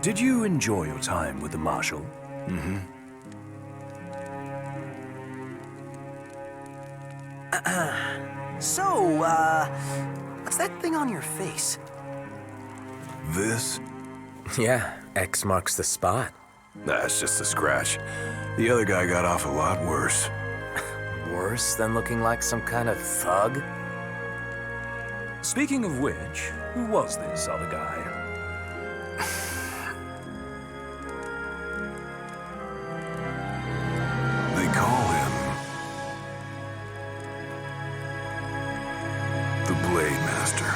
Did you enjoy your time with the Marshal? Mm-hmm. So, what's that thing on your face? This? Yeah, X marks the spot. That's just a scratch. The other guy got off a lot worse. Worse than looking like some kind of thug? Speaking of which, who was this other guy? They call him the Blade Master.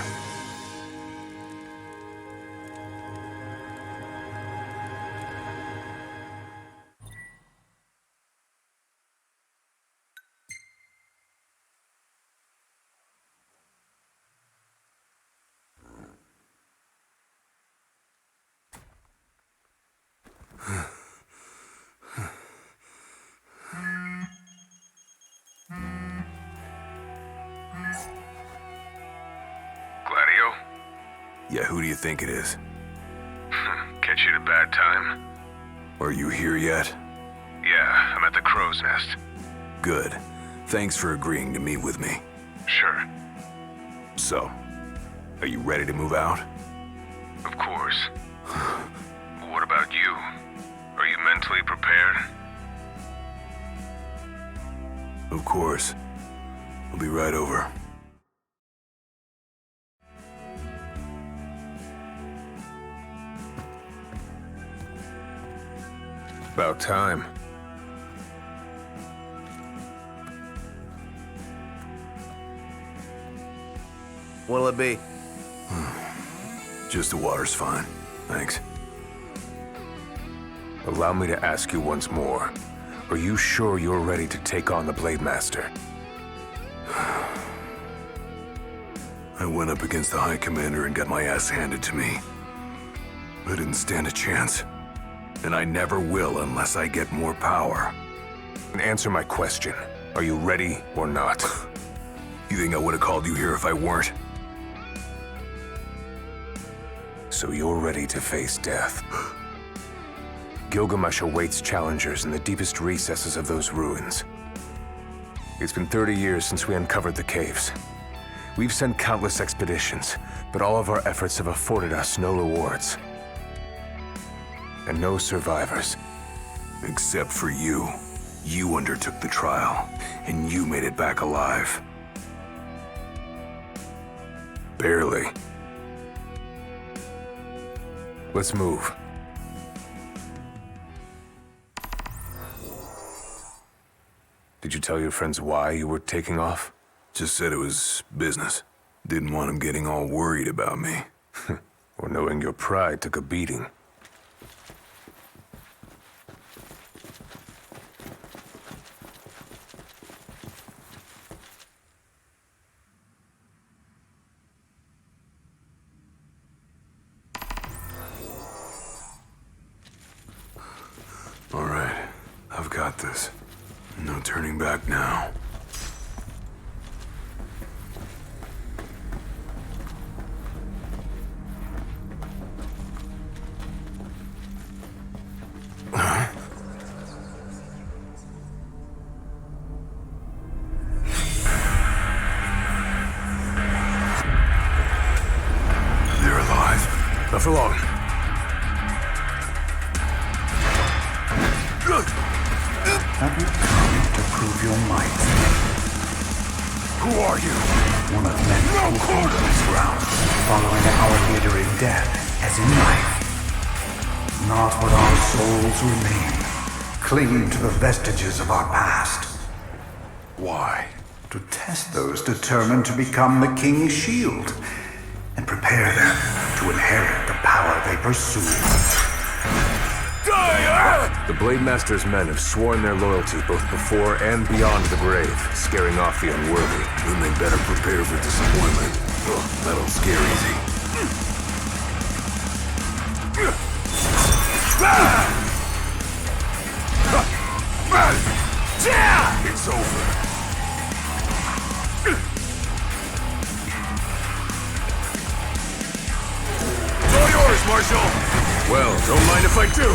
Gladio? Yeah, who do you think it is? Catch you at a bad time? Are you here yet? Yeah, I'm at the Crow's Nest. Good. Thanks for agreeing to meet with me. Sure. So, are you ready to move out? Of course. What about you? Are you mentally prepared? Of course. I'll be right over. About time. What'll it be? Just the water's fine. Thanks. Allow me to ask you once more. Are you sure you're ready to take on the Blade Master? I went up against the High Commander and got my ass handed to me. I didn't stand a chance. And I never will unless I get more power. Answer my question. Are you ready or not? You think I would have called you here if I weren't? So you're ready to face death. Gilgamesh awaits challengers in the deepest recesses of those ruins. It's been 30 years since we uncovered the caves. We've sent countless expeditions, but all of our efforts have afforded us no rewards. And no survivors. Except for you. You undertook the trial, and you made it back alive. Barely. Let's move. Did you tell your friends why you were taking off? Just said it was business. Didn't want them getting all worried about me. Or knowing your pride took a beating. All right, I've got this. No turning back now. They're alive. Not for long. Have you come to prove your might? Who are you? One of many who hold this ground, following our leader in death as in life. Not when our souls remain, clinging to the vestiges of our past. Why? To test those determined to become the King's shield, and prepare them to inherit the power they pursue. The Blade Master's men have sworn their loyalty both before and beyond the grave, scaring off the unworthy. Then they better prepare for disappointment. That'll scare easy. It's over. It's all yours, Marshal! Well, don't mind if I do.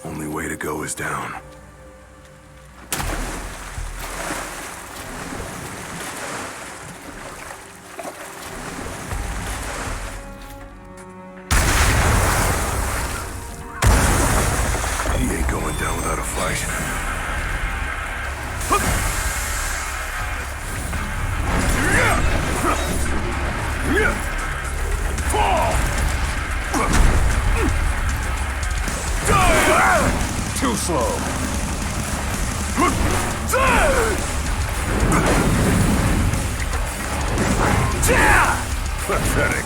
Only way to go is down. He ain't going down without a fight. Too slow. Pathetic.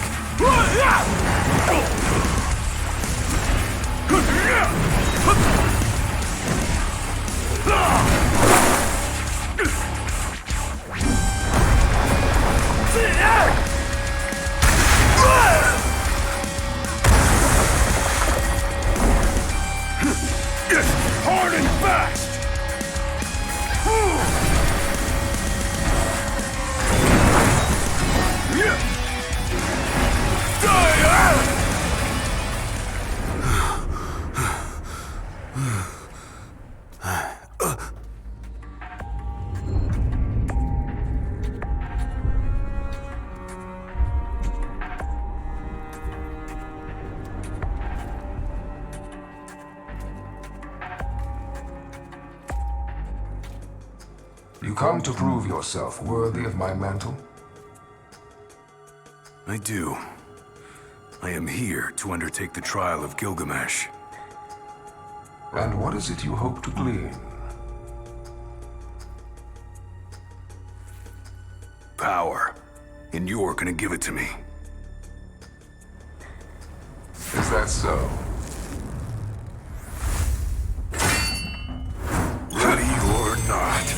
Hard and fast! You come to prove yourself worthy of my mantle? I do. I am here to undertake the trial of Gilgamesh. And what is it you hope to glean? Power. And you're gonna give it to me. Is that so? Ready or not.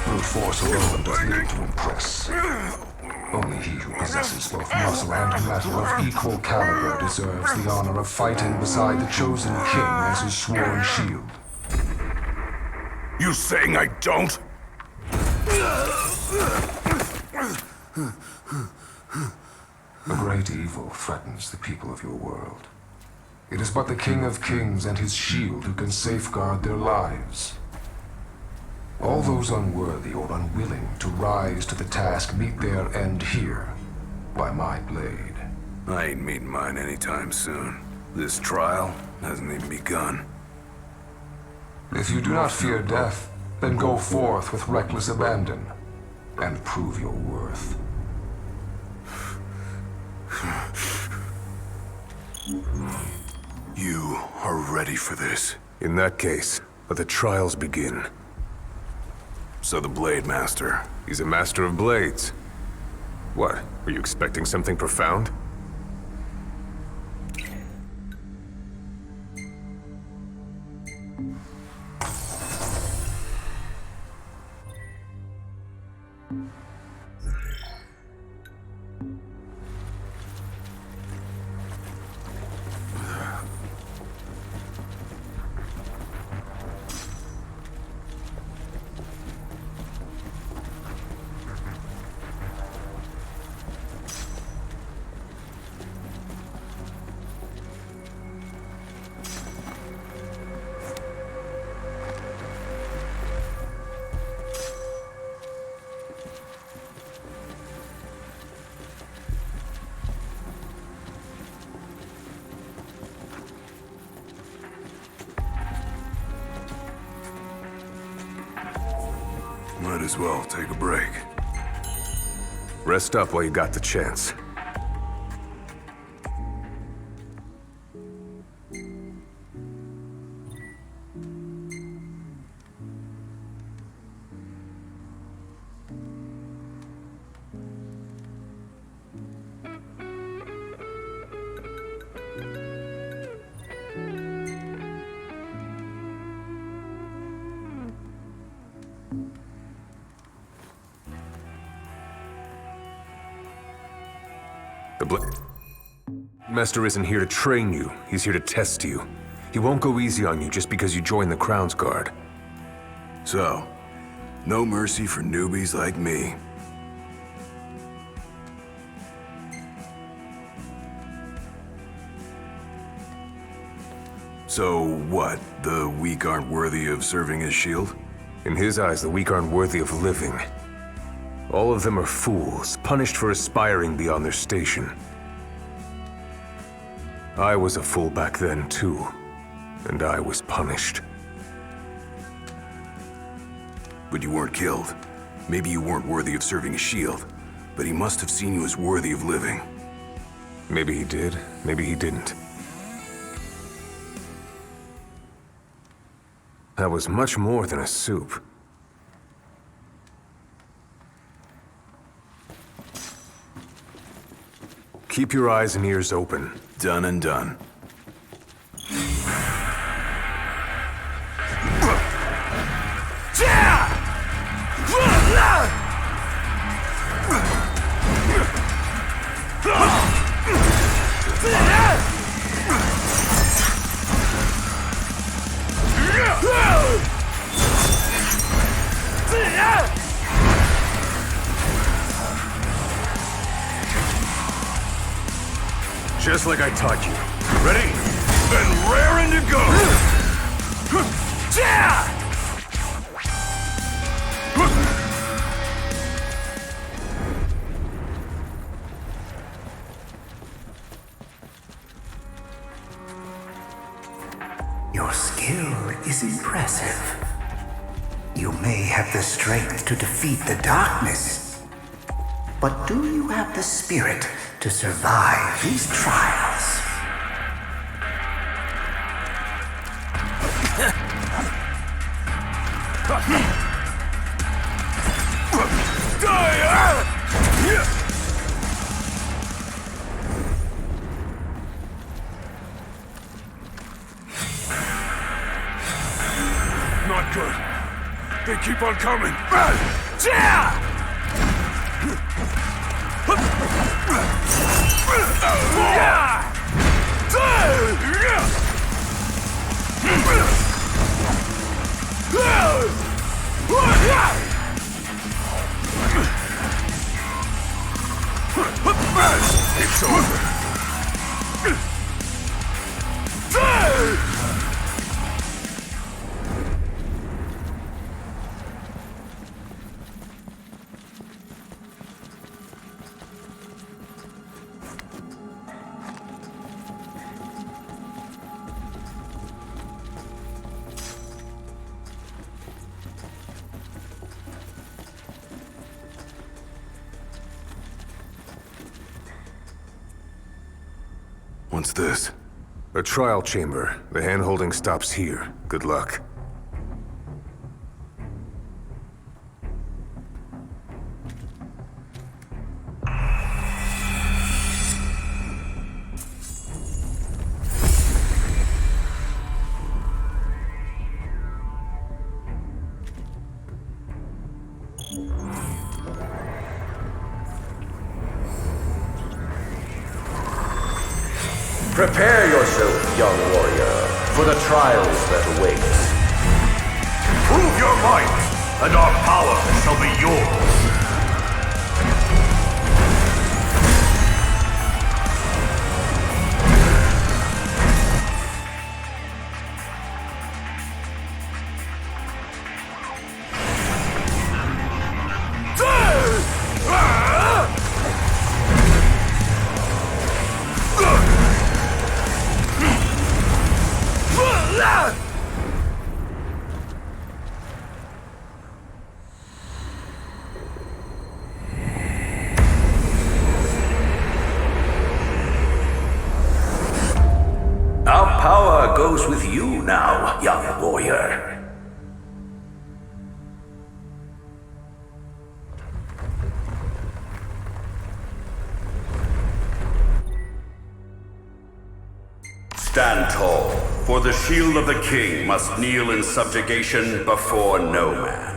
Brute force alone does little to impress. Only he who possesses both muscle and metal of equal caliber deserves the honor of fighting beside the chosen king as his sworn shield. You saying I don't? A great evil threatens the people of your world. It is but the King of Kings and his shield who can safeguard their lives. All those unworthy or unwilling to rise to the task meet their end here, by my blade. I ain't meeting mine anytime soon. This trial hasn't even begun. If you do not fear death, then go forth with reckless abandon, and prove your worth. You are ready for this. In that case, let the trials begin. So the Blade Master. He's a master of blades. What? Were you expecting something profound? Might as well take a break. Rest up while you got the chance. The Blade Master isn't here to train you, he's here to test you. He won't go easy on you just because you joined the Crown's Guard. So, no mercy for newbies like me. So what? The weak aren't worthy of serving as shield? In his eyes, the weak aren't worthy of living. All of them are fools, punished for aspiring beyond their station. I was a fool back then, too. And I was punished. But you weren't killed. Maybe you weren't worthy of serving as shield, but he must have seen you as worthy of living. Maybe he did, maybe he didn't. That was much more than a soup. Keep your eyes and ears open. Done and done. Just like I taught you. Ready? And raring to go! Your skill is impressive. You may have the strength to defeat the darkness, but do you have the spirit to survive these trials? Not good. They keep on coming. It's over. What's this? A trial chamber. The hand-holding stops here. Good luck. Prepare yourself, young warrior, for the trials that await. Prove your might, and our power shall be yours. Our power goes with you now, young warrior. Stand tall, for the shield of the king must kneel in subjugation before no man.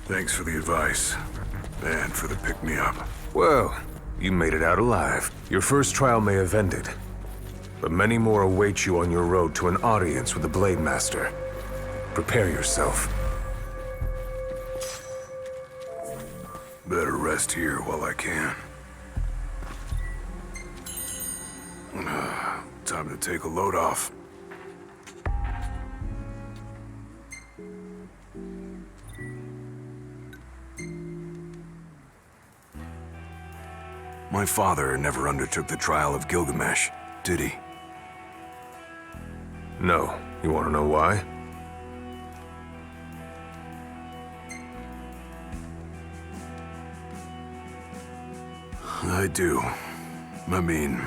Thanks for the advice, and for the pick-me-up. Well, you made it out alive. Your first trial may have ended, but many more await you on your road to an audience with the Blade Master. Prepare yourself. Better rest here while I can. Time to take a load off. My father never undertook the trial of Gilgamesh, did he? No. You want to know why? I do. I mean,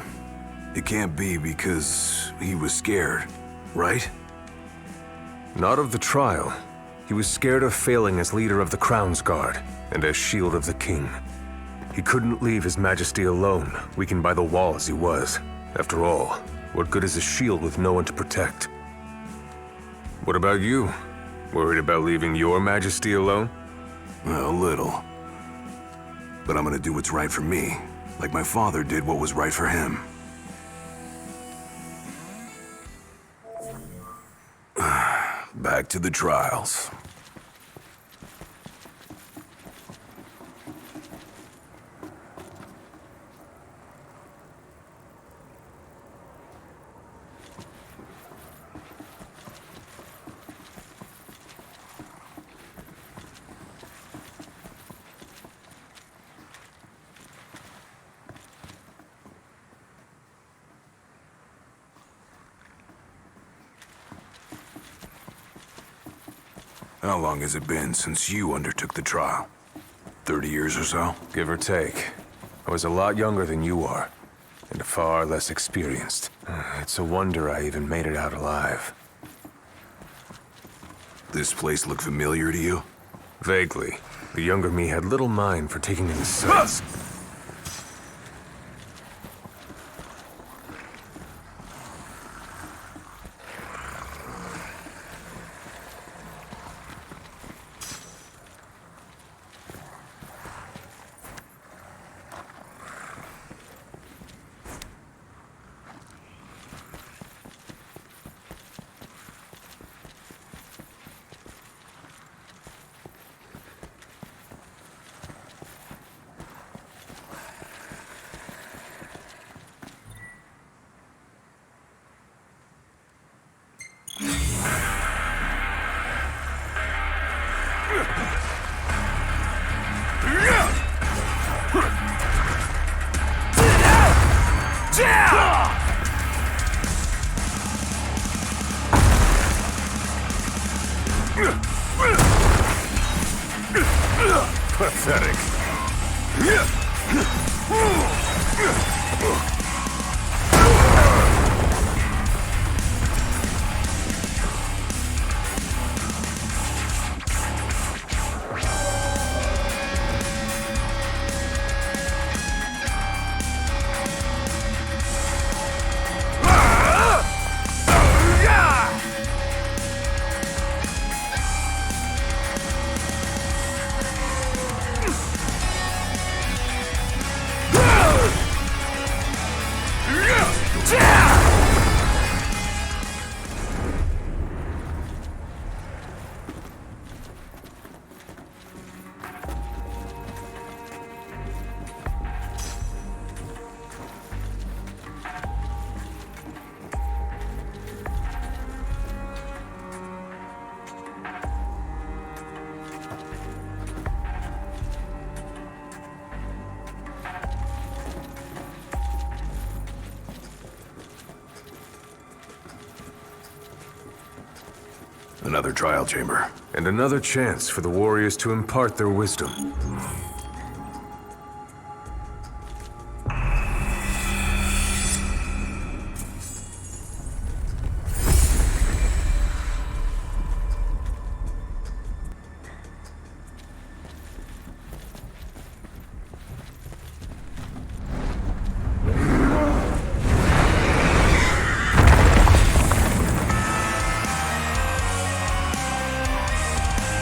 it can't be because he was scared, right? Not of the trial. He was scared of failing as leader of the Crown's Guard and as shield of the king. He couldn't leave His Majesty alone, weakened by the wall as he was. After all, what good is a shield with no one to protect? What about you? Worried about leaving your Majesty alone? A little. But I'm gonna do what's right for me, like my father did what was right for him. Back to the trials. How long has it been since you undertook the trial? 30 years or so? Give or take. I was a lot younger than you are, and far less experienced. It's a wonder I even made it out alive. This place look familiar to you? Vaguely. The younger me had little mind for taking in the sights. Pathetic. Another trial chamber. And another chance for the warriors to impart their wisdom.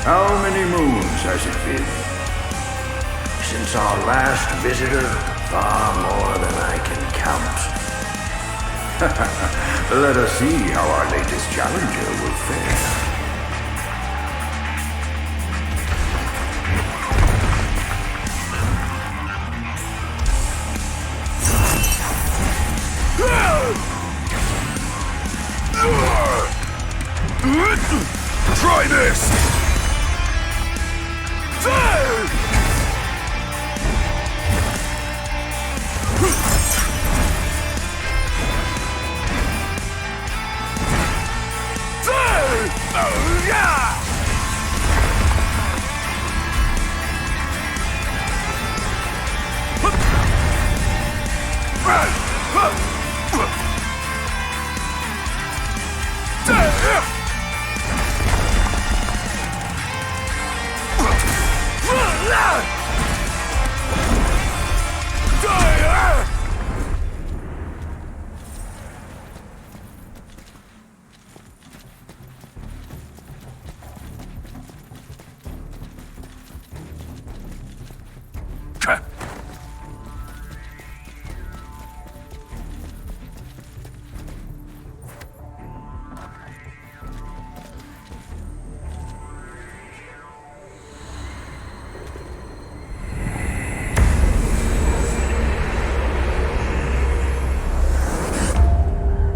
How many moons has it been? Since our last visitor, far more than I can count. Let us see how our latest challenger will fare. Try this!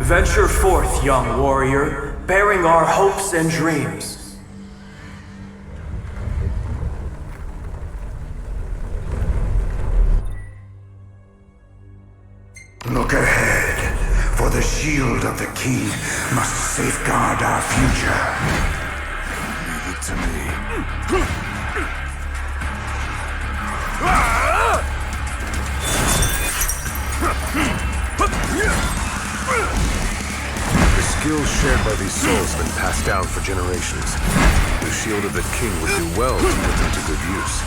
Venture forth, young warrior, bearing our hopes and dreams. Look ahead, for the shield of the king must safeguard our future. Leave it to me. The skills shared by these souls have been passed down for generations. The shield of the king would do well to put them to good use.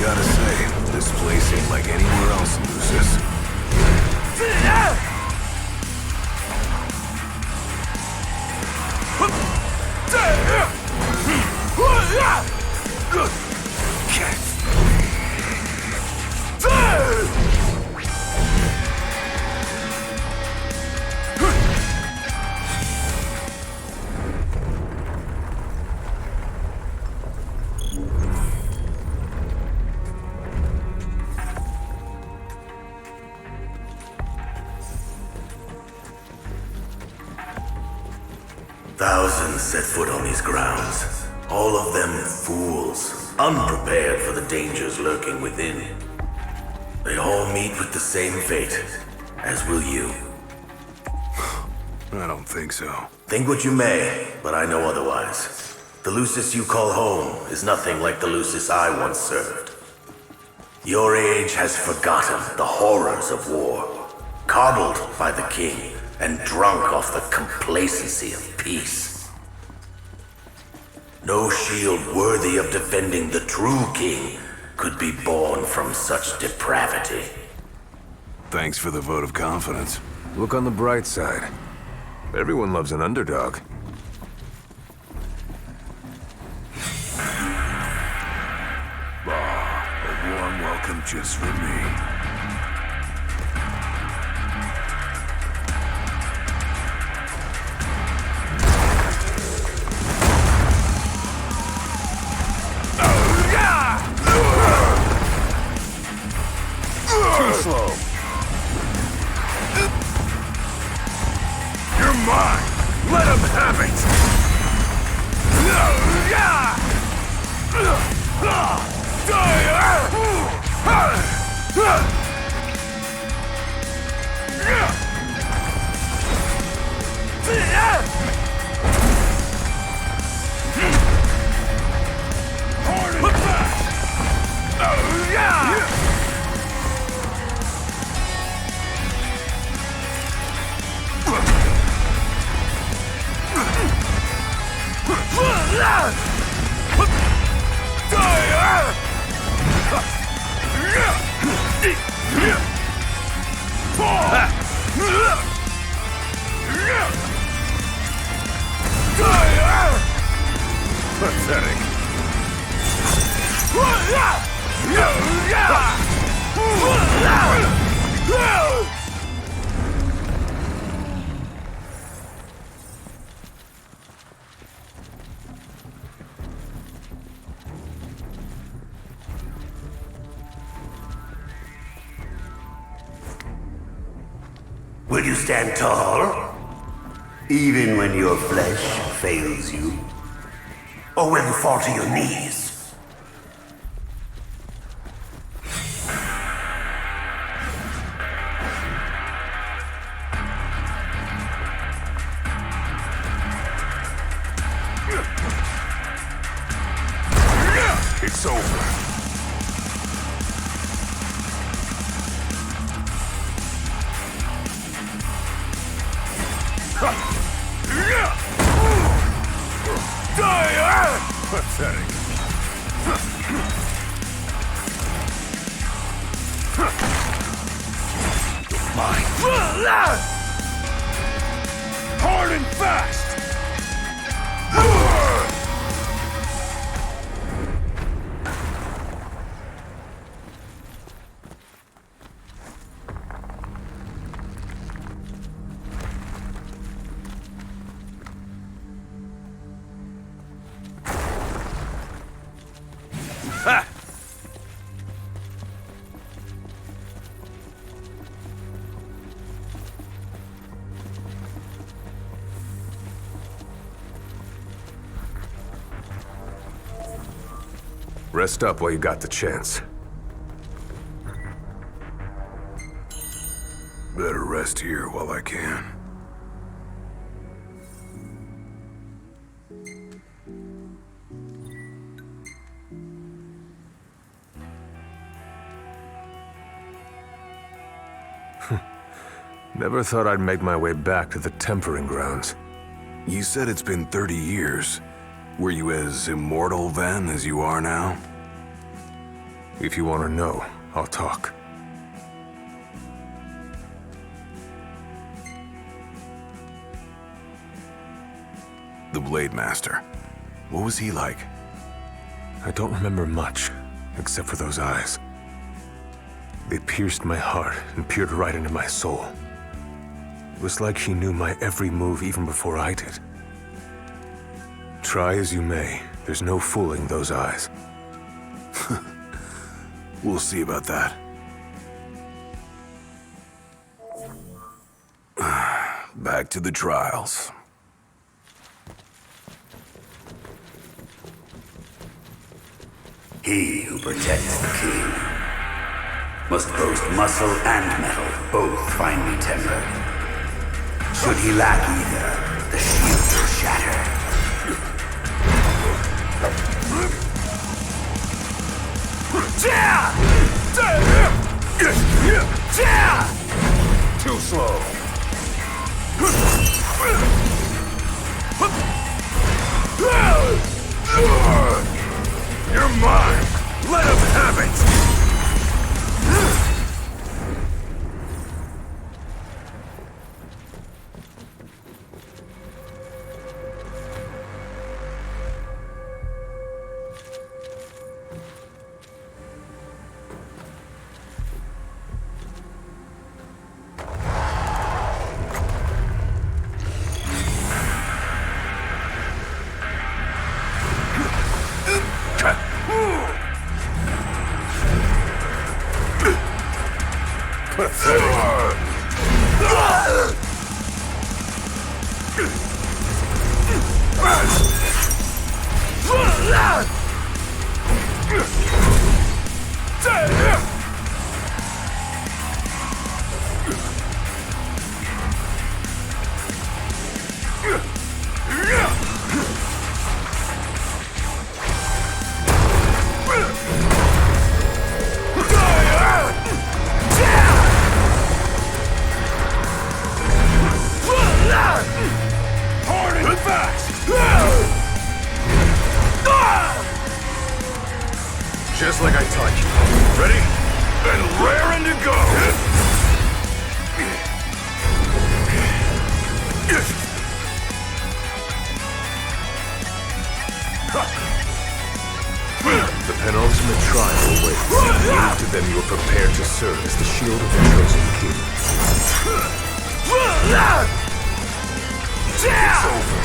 Gotta say, this place ain't like anywhere else in Lucis. Thousands set foot on these grounds. All of them fools, unprepared for the dangers lurking within. They all meet with the same fate, as will you. I don't think so. Think what you may, but I know otherwise. The Lucis you call home is nothing like the Lucis I once served. Your age has forgotten the horrors of war, coddled by the king, and drunk off the complacency of peace. No shield worthy of defending the true king could be born from such depravity. Thanks for the vote of confidence. Look on the bright side. Everyone loves an underdog. A warm welcome just for me. Too slow. You're mine! Let him have it! Pathetic. Will you stand tall? Even when your flesh fails you? Or will you fall to your knees? It's over. Pathetic. Mine. Hard and fast! Ha! Rest up while you got the chance. Better rest here while I can. Never thought I'd make my way back to the tempering grounds. You said it's been 30 years. Were you as immortal then as you are now? If you want to know, I'll talk. The Blade Master. What was he like? I don't remember much, except for those eyes. They pierced my heart and peered right into my soul. It was like he knew my every move even before I did. Try as you may, there's no fooling those eyes. We'll see about that. Back to the trials. He who protects the king must boast muscle and metal, both finely tempered. Should he lack either, the shield will shatter. Too slow. You're mine! Let him have it! Just like I taught you. Ready? And raring to go! The penultimate trial awaits. Prove to them you are prepared to serve as the shield of the chosen king. It's over.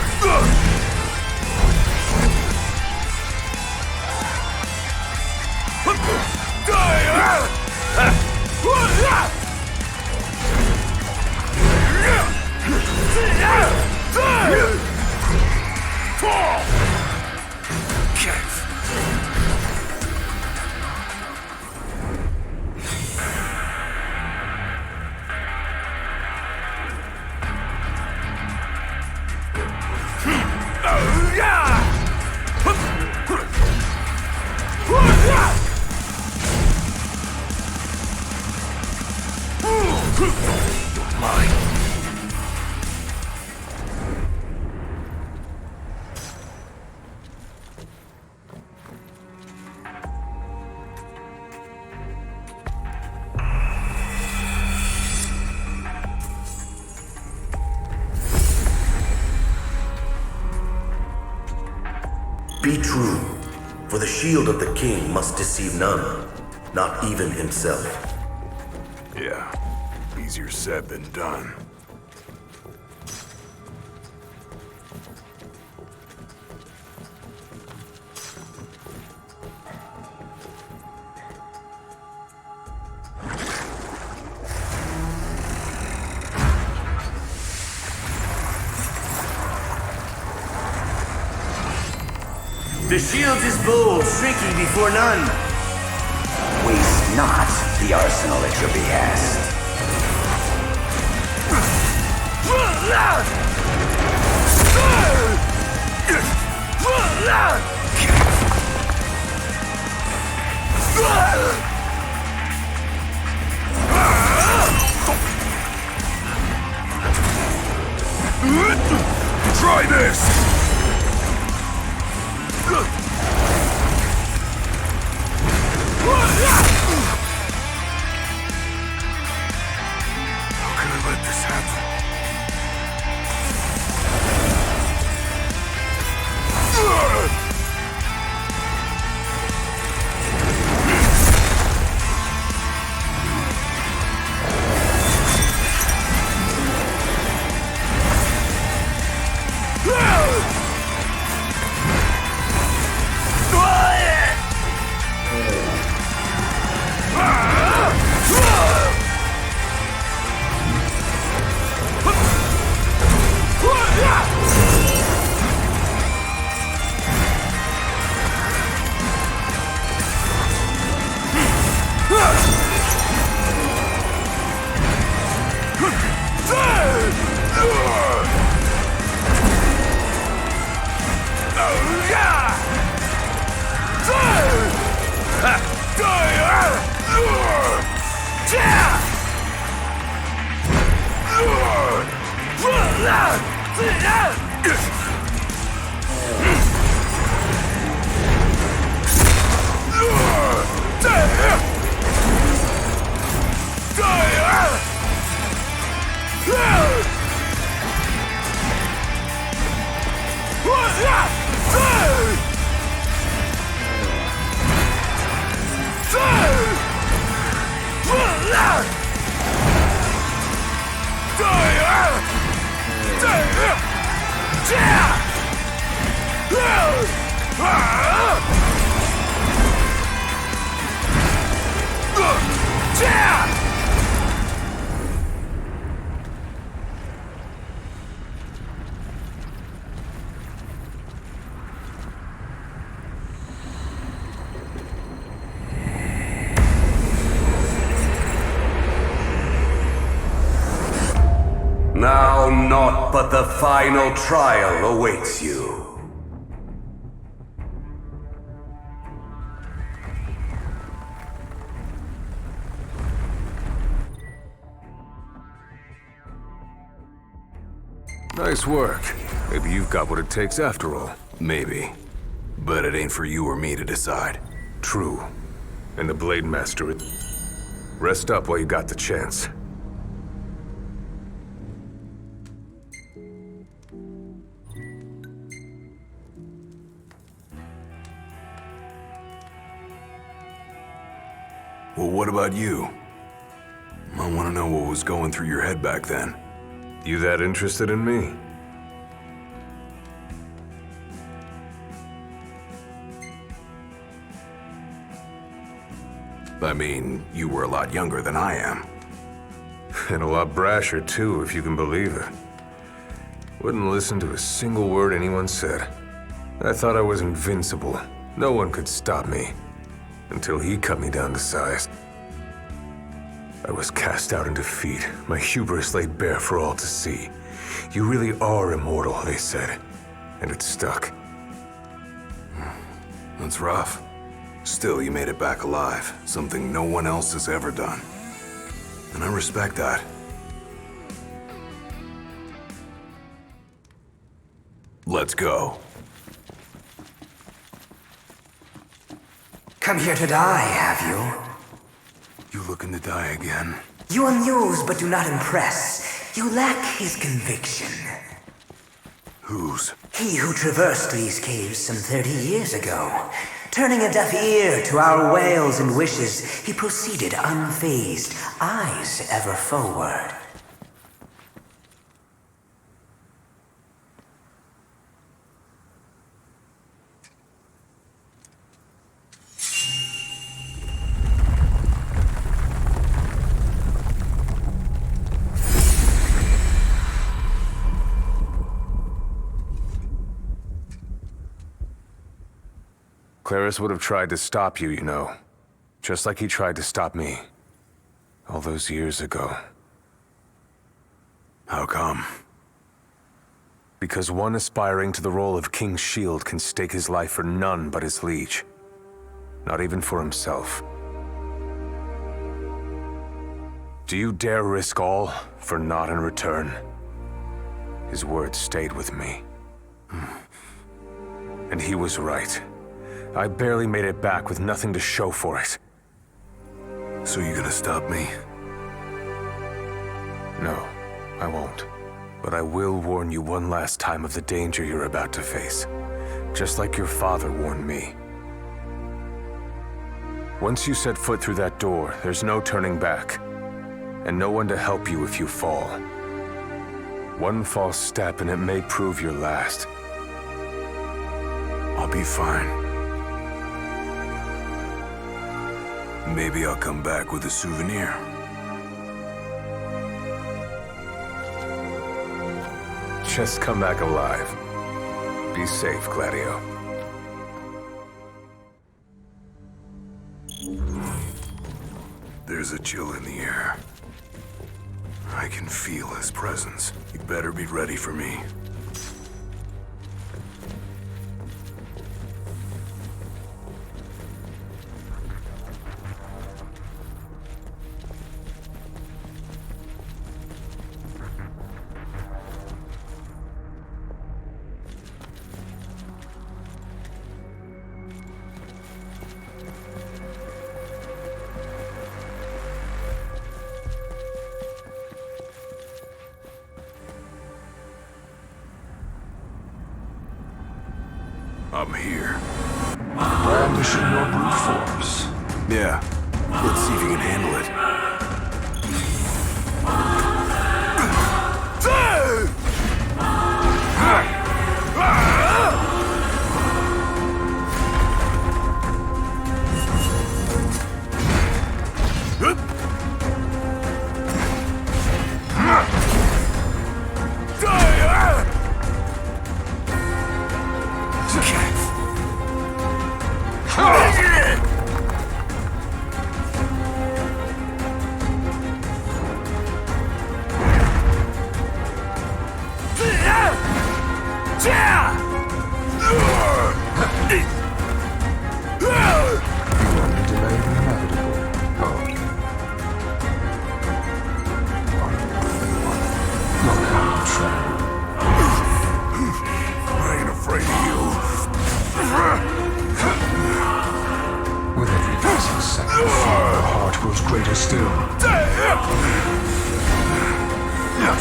Be true, for the shield of the king must deceive none, not even himself. Yeah, easier said than done. The shield is bold, shrinking before none. Waste not the arsenal at your behest. Try this! How can I let this happen? Now naught but the final trial awaits you. Nice work. Maybe you've got what it takes after all. Maybe. But it ain't for you or me to decide. True. And the Blade Master... Rest up while you got the chance. Well, what about you? I want to know what was going through your head back then. You that interested in me? I mean, you were a lot younger than I am. And a lot brasher, too, if you can believe it. Wouldn't listen to a single word anyone said. I thought I was invincible. No one could stop me. Until he cut me down to size. I was cast out in defeat, my hubris laid bare for all to see. You really are immortal, they said. And it stuck. That's rough. Still, you made it back alive, something no one else has ever done. And I respect that. Let's go. Come here to die, have you? You looking to die again? You amuse but do not impress. You lack his conviction. Whose? He who traversed these caves some 30 years ago. Turning a deaf ear to our wails and wishes, he proceeded unfazed, eyes ever forward. Claris would have tried to stop you, you know. Just like he tried to stop me. All those years ago. How come? Because one aspiring to the role of King's Shield can stake his life for none but his liege. Not even for himself. Do you dare risk all for naught in return? His words stayed with me. And he was right. I barely made it back with nothing to show for it. So you gonna stop me? No, I won't. But I will warn you one last time of the danger you're about to face. Just like your father warned me. Once you set foot through that door, there's no turning back. And no one to help you if you fall. One false step and it may prove your last. I'll be fine. Maybe I'll come back with a souvenir. Just come back alive. Be safe, Gladio. There's a chill in the air. I can feel his presence. You better be ready for me. I'm here. Brandishing your brute force. Yeah. Let's see if you can handle it.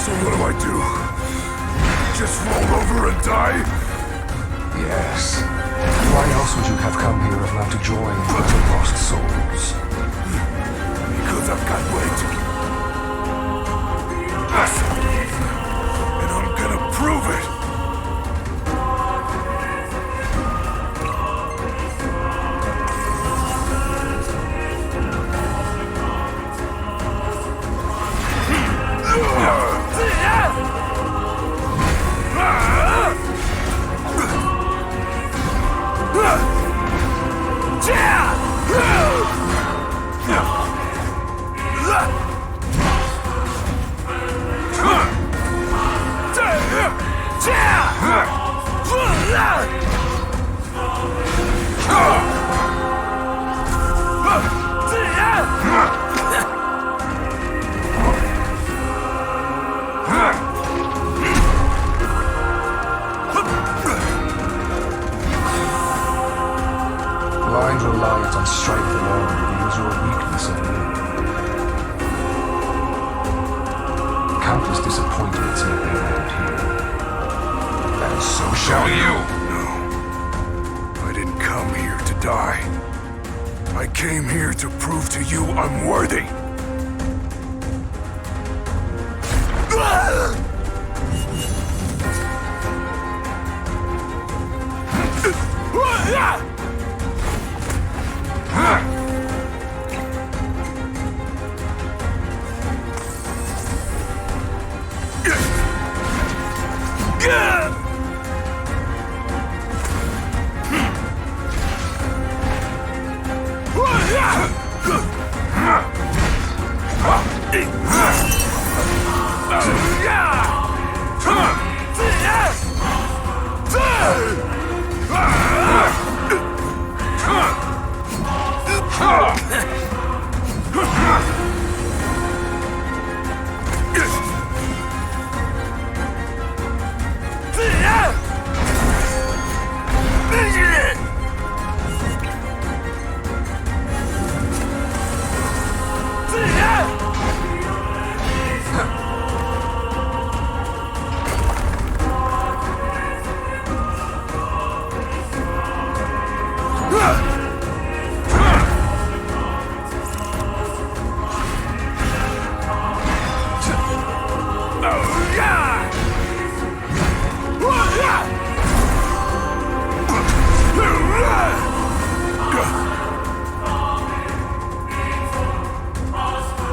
So what do I do? Just roll over and die? Yes. Why else would you have come here if not to join the lost souls? Because I've got weight. And I'm gonna prove it! Blind reliance on strength alone reveals your weakness and will. Countless disappointments may be had here. And so shall you! No. I didn't come here to die. I came here to prove to you I'm worthy.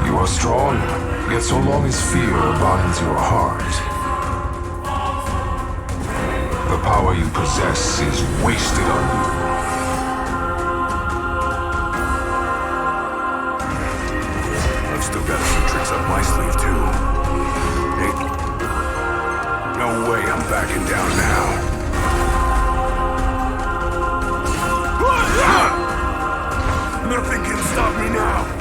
You are strong, yet so long as fear binds your heart, the power you possess is wasted on you. I've still got a few tricks up my sleeve, too. Hey, no way I'm backing down now. Nothing can stop me now.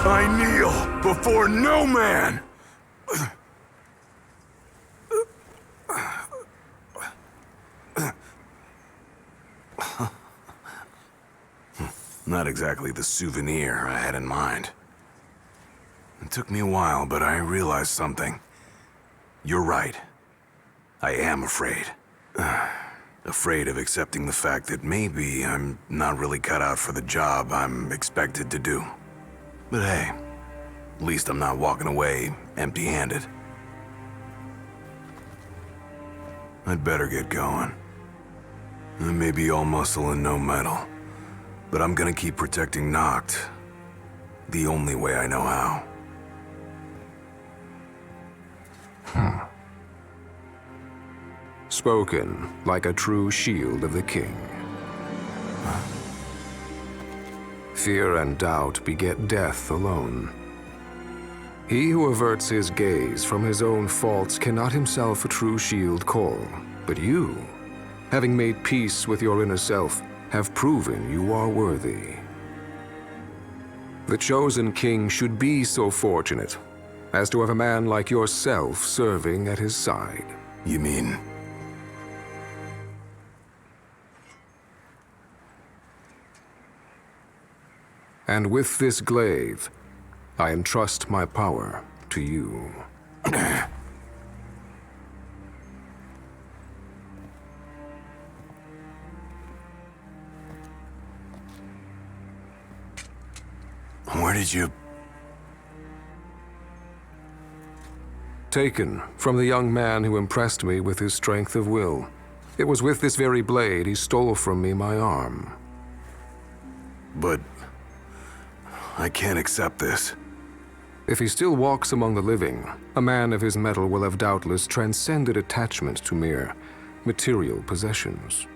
I kneel before no man! Not exactly the souvenir I had in mind. It took me a while, but I realized something. You're right. I am afraid. Afraid of accepting the fact that maybe I'm not really cut out for the job I'm expected to do. But hey, at least I'm not walking away empty-handed. I'd better get going. I may be all muscle and no metal, but I'm gonna keep protecting Noct the only way I know how. Spoken like a true shield of the king. Fear and doubt beget death alone. He who averts his gaze from his own faults cannot himself a true shield call. But you, having made peace with your inner self, have proven you are worthy. The chosen king should be so fortunate as to have a man like yourself serving at his side. You mean... And with this glaive, I entrust my power to you. Where did you... Taken from the young man who impressed me with his strength of will. It was with this very blade he stole from me my arm. But... I can't accept this. If he still walks among the living, a man of his mettle will have doubtless transcended attachment to mere material possessions.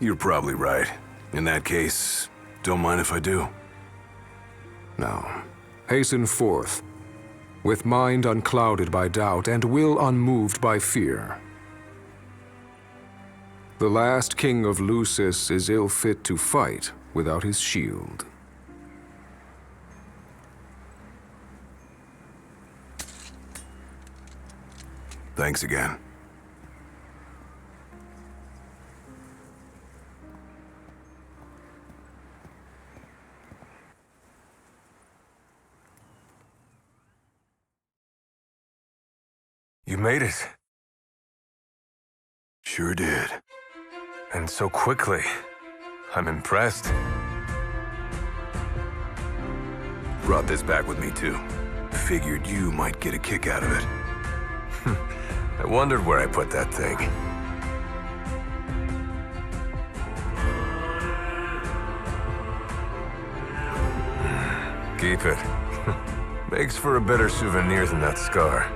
You're probably right. In that case, don't mind if I do. Now, hasten forth, with mind unclouded by doubt and will unmoved by fear. The last king of Lucis is ill fit to fight without his shield. Thanks again. You made it. Sure did. And so quickly. I'm impressed. Brought this back with me too. Figured you might get a kick out of it. I wondered where I put that thing. Keep it. Makes for a better souvenir than that scar.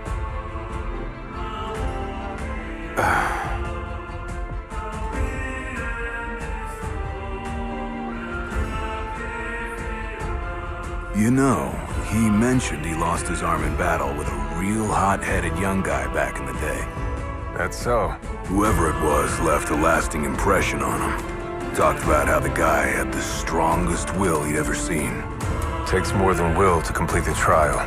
You know, he mentioned he lost his arm in battle with a real hot-headed young guy back in the day. That's so. Whoever it was left a lasting impression on him. Talked about how the guy had the strongest will he'd ever seen. Takes more than will to complete the trial.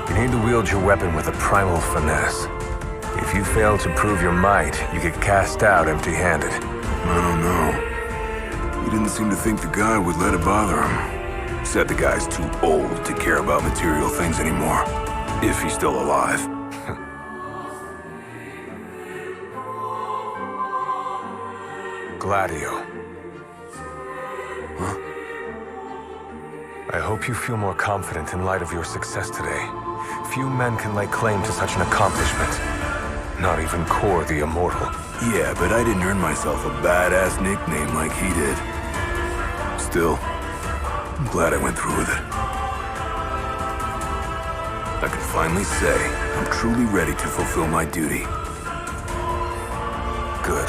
You need to wield your weapon with a primal finesse. If you fail to prove your might, you get cast out empty-handed. I don't know. He didn't seem to think the guy would let it bother him. Said the guy's too old to care about material things anymore. If he's still alive. Gladio. Huh? I hope you feel more confident in light of your success today. Few men can lay claim to such an accomplishment. Not even Kor the Immortal. Yeah, but I didn't earn myself a badass nickname like he did. Still, I'm glad I went through with it. I can finally say I'm truly ready to fulfill my duty. Good.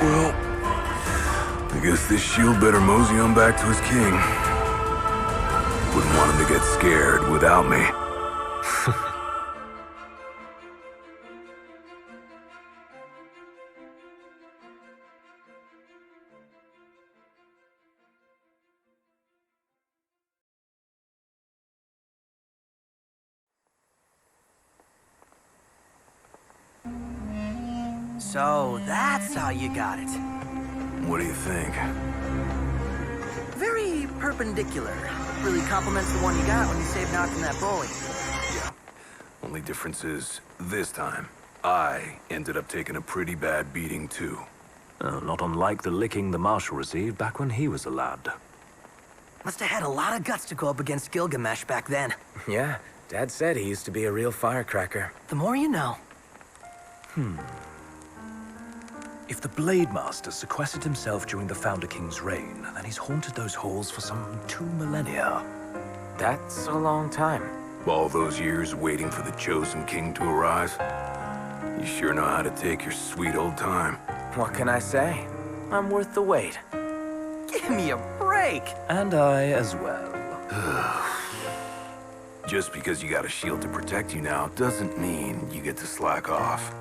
Well, I guess this shield better mosey on back to his king. Wouldn't want him to get scared without me. So that's how you got it. What do you think? Very perpendicular. Really complements the one you got when you saved Noct from that bully. Yeah. Only difference is, this time, I ended up taking a pretty bad beating too. Not unlike the licking the Marshal received back when he was a lad. Must have had a lot of guts to go up against Gilgamesh back then. Yeah, Dad said he used to be a real firecracker. The more you know. If the Blade Master sequestered himself during the Founder King's reign, then he's haunted those halls for some 2 millennia. That's a long time. All those years waiting for the Chosen King to arise. You sure know how to take your sweet old time. What can I say? I'm worth the wait. Give me a break! And I as well. Just because you got a shield to protect you now doesn't mean you get to slack off.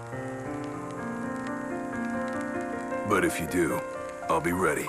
But if you do, I'll be ready.